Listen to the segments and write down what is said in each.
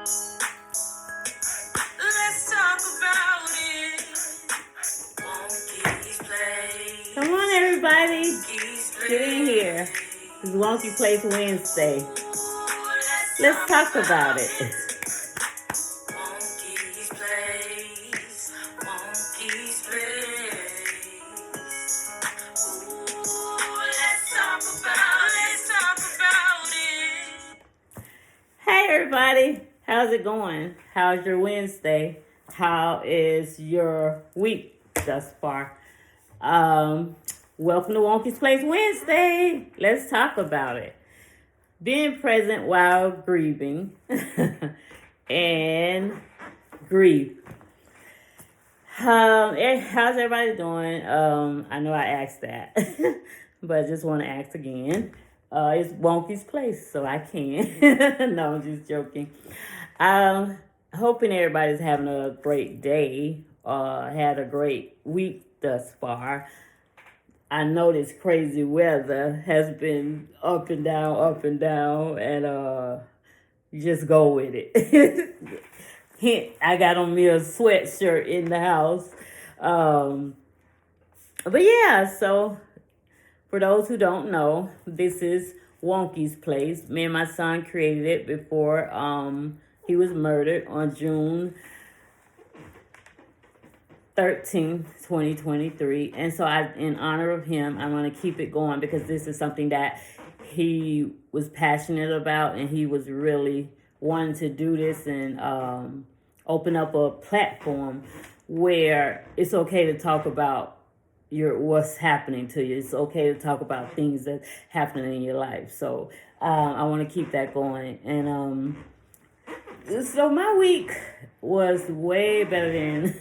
Let's talk about it. Wonky's Place. Come on, everybody. Wonky's Get in here. It's Wonky Place Wednesday. Let's talk about it. Wonky's Place. Wonky's Place. Ooh, let's talk about it. Hey, everybody. How's it going? How's your Wednesday? How is your week thus far? Welcome to Wonky's Place Wednesday. Let's talk about it. Being present while grieving and grief. How's everybody doing? I know I asked that, but I just want to ask again. It's Wonky's Place, so I can. No, I'm just joking. Hoping everybody's having a great day. Had a great week thus far. I know this crazy weather has been up and down, and you just go with it. Hint, I got on me a sweatshirt in the house. But yeah, so for those who don't know, this is Wonky's Place. Me and my son created it before he was murdered on June 13th, 2023. And so in honor of him, I want to keep it going because this is something that he was passionate about, and he was really wanting to do this and open up a platform where it's okay to talk about what's happening to you. It's okay to talk about things that's happening in your life. So I want to keep that going. And so my week was way better than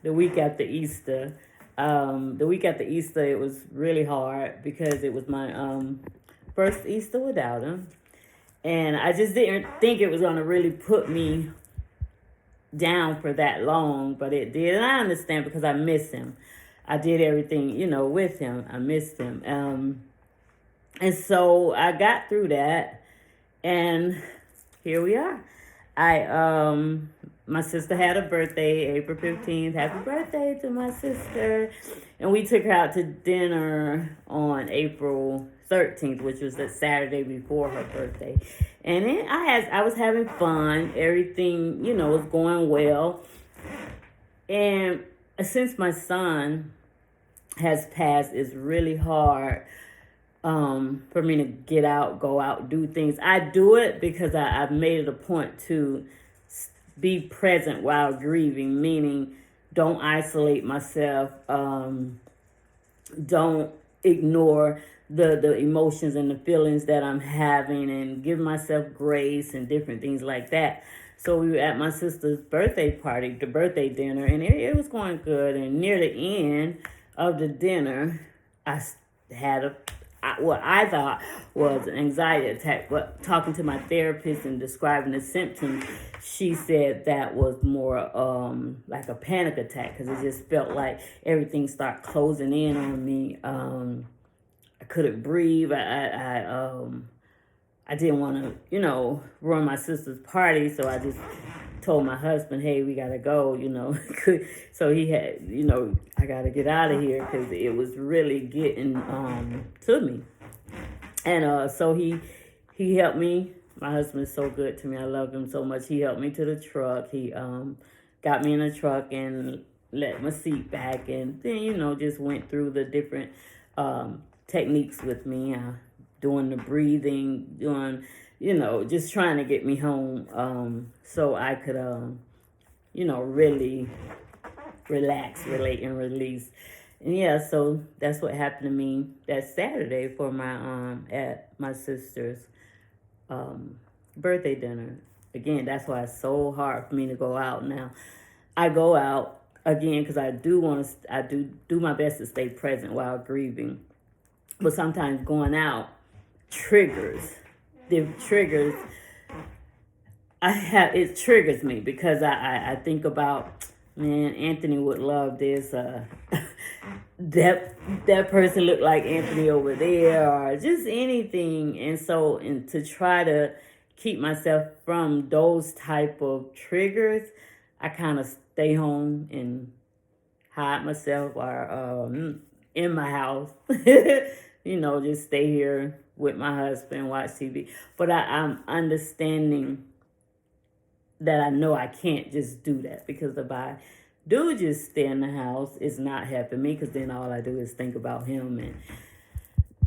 the week after Easter. The week after Easter, it was really hard because it was my first Easter without him. And I just didn't think it was going to really put me down for that long, but it did. And I understand because I miss him. I did everything, with him. I missed him. And so I got through that, and here we are. My sister had a birthday, April 15th. Happy birthday to my sister. And we took her out to dinner on April 13th, which was the Saturday before her birthday. And then I was having fun. Everything, was going well. And since my son has passed, it's really hard for me to get out, go out, do things. I do it because I've made it a point to be present while grieving, meaning don't isolate myself, don't ignore the emotions and the feelings that I'm having, and give myself grace and different things like that. So we were at my sister's birthday party, the birthday dinner, and it was going good. And near the end of the dinner, I had what I thought was an anxiety attack. But talking to my therapist and describing the symptoms, she said that was more like a panic attack, because it just felt like everything started closing in on me. I couldn't breathe. I didn't want to, ruin my sister's party, so I just told my husband, hey, we got to go, So he had, I got to get out of here because it was really getting to me. And so he helped me. My husband is so good to me. I love him so much. He helped me to the truck. He got me in the truck and let my seat back, and then, just went through the different techniques with me, doing the breathing, doing, just trying to get me home so I could, really relax, relate, and release. And yeah, so that's what happened to me that Saturday for my at my sister's birthday dinner. Again, that's why it's so hard for me to go out now. I go out again because I do my best to stay present while grieving. But sometimes going out triggers. It triggers me because I think about, man, Anthony would love this. That person looked like Anthony over there, or just anything. And so, to try to keep myself from those type of triggers, I kind of stay home and hide myself or in my house. Just stay here with my husband, watch TV. But I'm understanding that I know I can't just do that, because if I do just stay in the house, it's not helping me, because then all I do is think about him,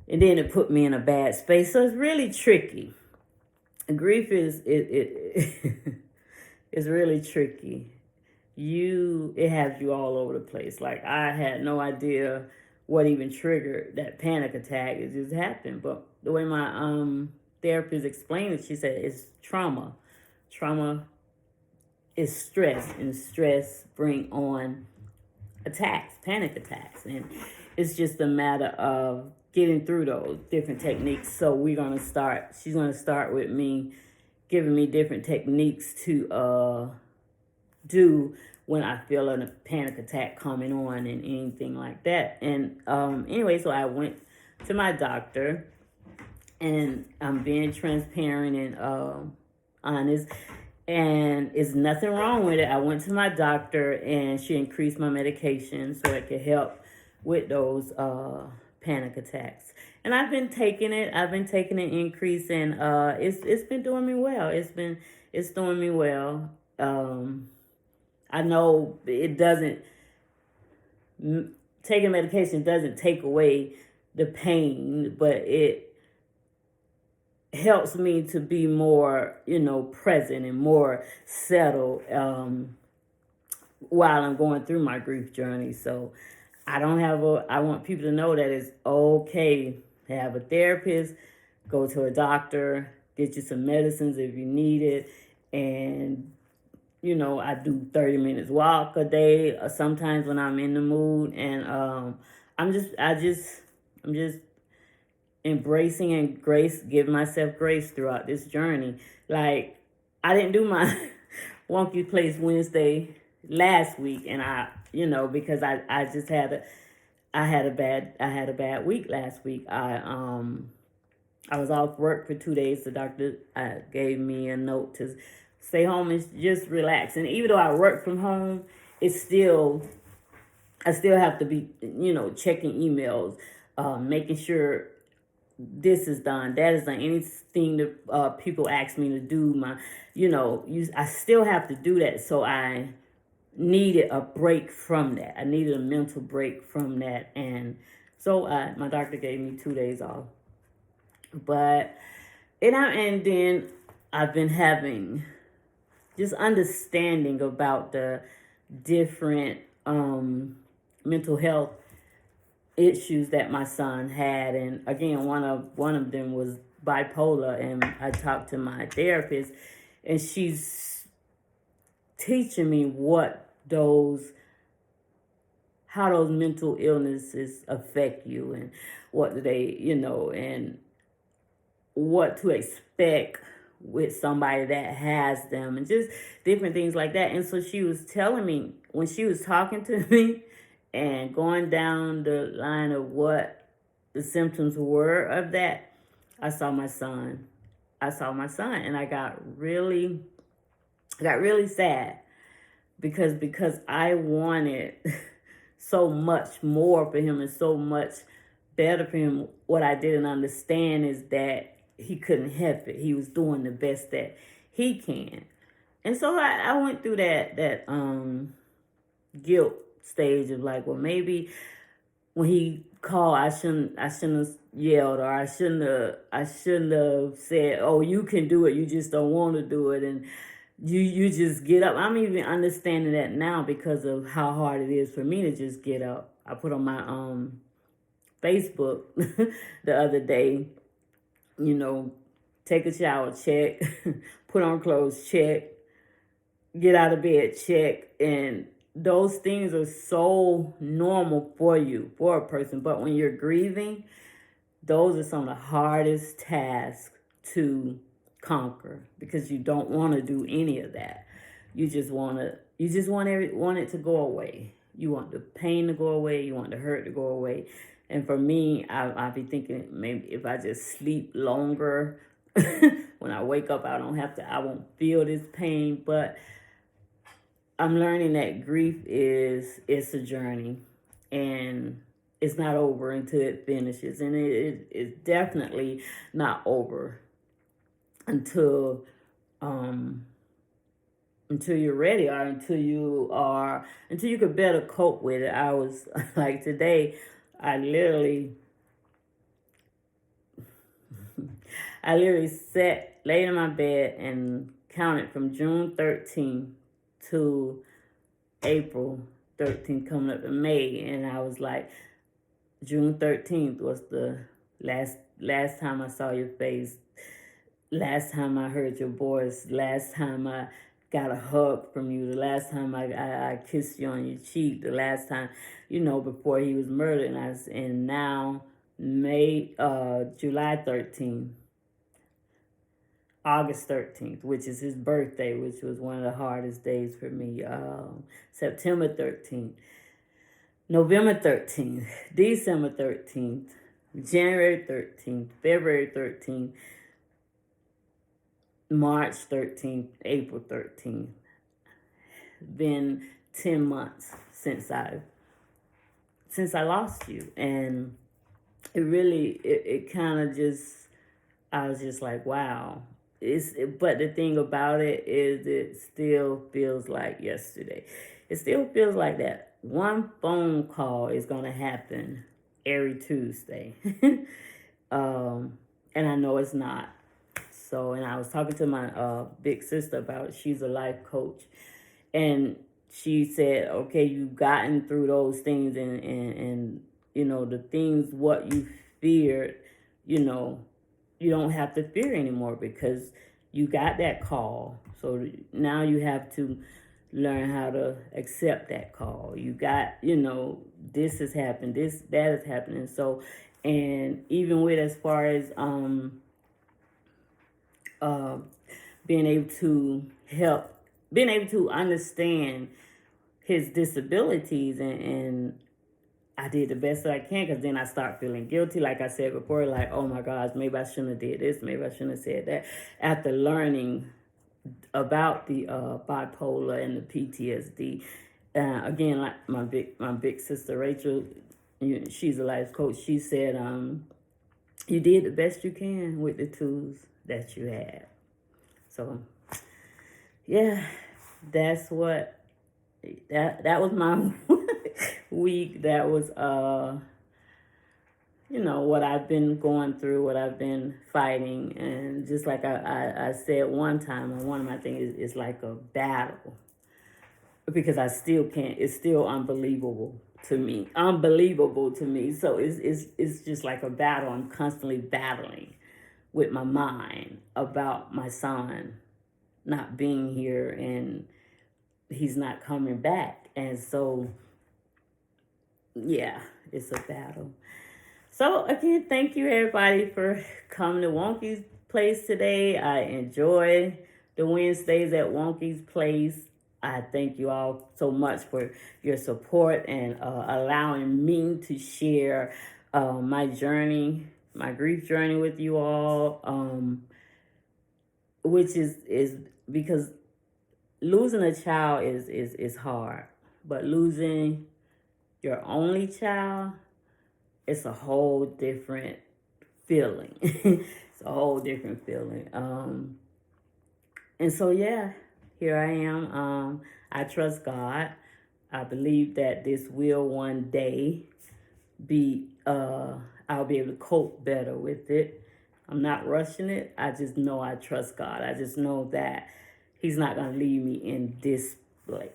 and then it put me in a bad space. So it's really tricky. Grief is really tricky. It has you all over the place. Like, I had no idea what even triggered that panic attack. It just happened. But the way my therapist explained it, she said it's trauma. Trauma is stress, and stress bring on attacks, panic attacks, and it's just a matter of getting through those different techniques. So she's gonna start with me, giving me different techniques to do when I feel a panic attack coming on and anything like that. And anyway, so I went to my doctor, and I'm being transparent and honest, and it's nothing wrong with it. I went to my doctor, and she increased my medication so it could help with those panic attacks. And I've been taking it. I've been taking an increase, and it's been doing me well. It's doing me well. I know it doesn't, taking medication doesn't take away the pain, but it helps me to be more, present and more settled while I'm going through my grief journey. So I want people to know that it's okay to have a therapist, go to a doctor, get you some medicines if you need it, and I do 30 minutes walk a day, sometimes when I'm in the mood, and I'm just embracing and giving myself grace throughout this journey. Like, I didn't do my Wonky Place Wednesday last week, and because I just had a bad week last week. I was off work for 2 days. The doctor gave me a note to stay home and just relax. And even though I work from home, I still have to be, checking emails, making sure this is done, that is done. Anything that people ask me to do, I still have to do that. So I needed a break from that. I needed a mental break from that. And so my doctor gave me 2 days off. But, and then I've been having just understanding about the different mental health issues that my son had. And again, one of them was bipolar, and I talked to my therapist, and she's teaching me how those mental illnesses affect you, and what do they, and what to expect with somebody that has them, and just different things like that. And so she was telling me, when she was talking to me and going down the line of what the symptoms were of that, I saw my son, and I got really sad, because I wanted so much more for him and so much better for him. What I didn't understand is that he couldn't help it. He was doing the best that he can. And so I went through that guilt stage of like, well, maybe when he called, I shouldn't have yelled, or I shouldn't have said, oh, you can do it, you just don't want to do it, and you just get up. I'm even understanding that now because of how hard it is for me to just get up. I put on my Facebook the other day, take a shower, check, put on clothes, check, get out of bed, check. And those things are so normal for a person. But when you're grieving, those are some of the hardest tasks to conquer, because you don't want to do any of that. You just want it to go away. You want the pain to go away. You want the hurt to go away. And for me, I'll be thinking, maybe if I just sleep longer, When I wake up, I won't feel this pain, but I'm learning that grief it's a journey, and it's not over until it finishes, and it's definitely not over until um until you're ready, or until you could better cope with it. I was like today, I literally sat, laid in my bed, and counted from June 13th to April 13th, coming up in May, and I was like, June 13th was the last time I saw your face, last time I heard your voice, last time I got a hug from you, the last time I kissed you on your cheek, the last time, before he was murdered, and now July 13th, August 13th, which is his birthday, which was one of the hardest days for me, September 13th, November 13th, December 13th, January 13th, February 13th, March 13th, April 13th. Been 10 months since I lost you, and it kind of just, I was just like, wow. But the thing about it is, it still feels like yesterday. It still feels like that one phone call is gonna happen every Tuesday, and I know it's not. So, and I was talking to my big sister about it. She's a life coach, and she said, okay, you've gotten through those things, and the things what you feared, you don't have to fear anymore, because you got that call. So now you have to learn how to accept that call. You got, this has happened, that is happening. So, and even with, as far as being able to help, being able to understand his disabilities, and I did the best that I can, because then I start feeling guilty, like I said before, like, oh my gosh, maybe I shouldn't have did this, maybe I shouldn't have said that. After learning about the bipolar and the PTSD, again, like my big sister Rachel, she's a life coach. She said, you did the best you can with the tools that you had. So, yeah, that's what that was my week. That was what I've been going through, what I've been fighting, and just like I said one time on one of my things, it's like a battle, because I still can't. It's still unbelievable to me. So it's just like a battle. I'm constantly battling with my mind about my son not being here, and he's not coming back, and so yeah, it's a battle. So again, thank you everybody for coming to Wonky's Place today. I enjoy the Wednesdays at Wonky's Place. I thank you all so much for your support, and allowing me to share my journey, my grief journey with you all, which is because losing a child is hard, but losing your only child, it's a whole different feeling. It's a whole different feeling. And so, yeah, here I am. I trust God. I believe that this will one day be, I'll be able to cope better with it. I'm not rushing it. I just know I trust God. I just know that He's not going to leave me in this place,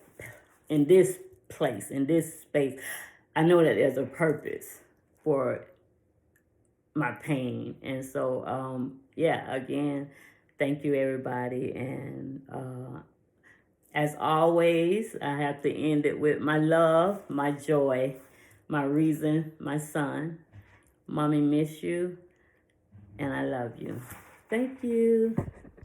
in this space. I know that there's a purpose for my pain. And so, yeah, again, thank you, everybody. And as always, I have to end it with my love, my joy, my reason, my son. Mommy, miss you, and I love you. Thank you.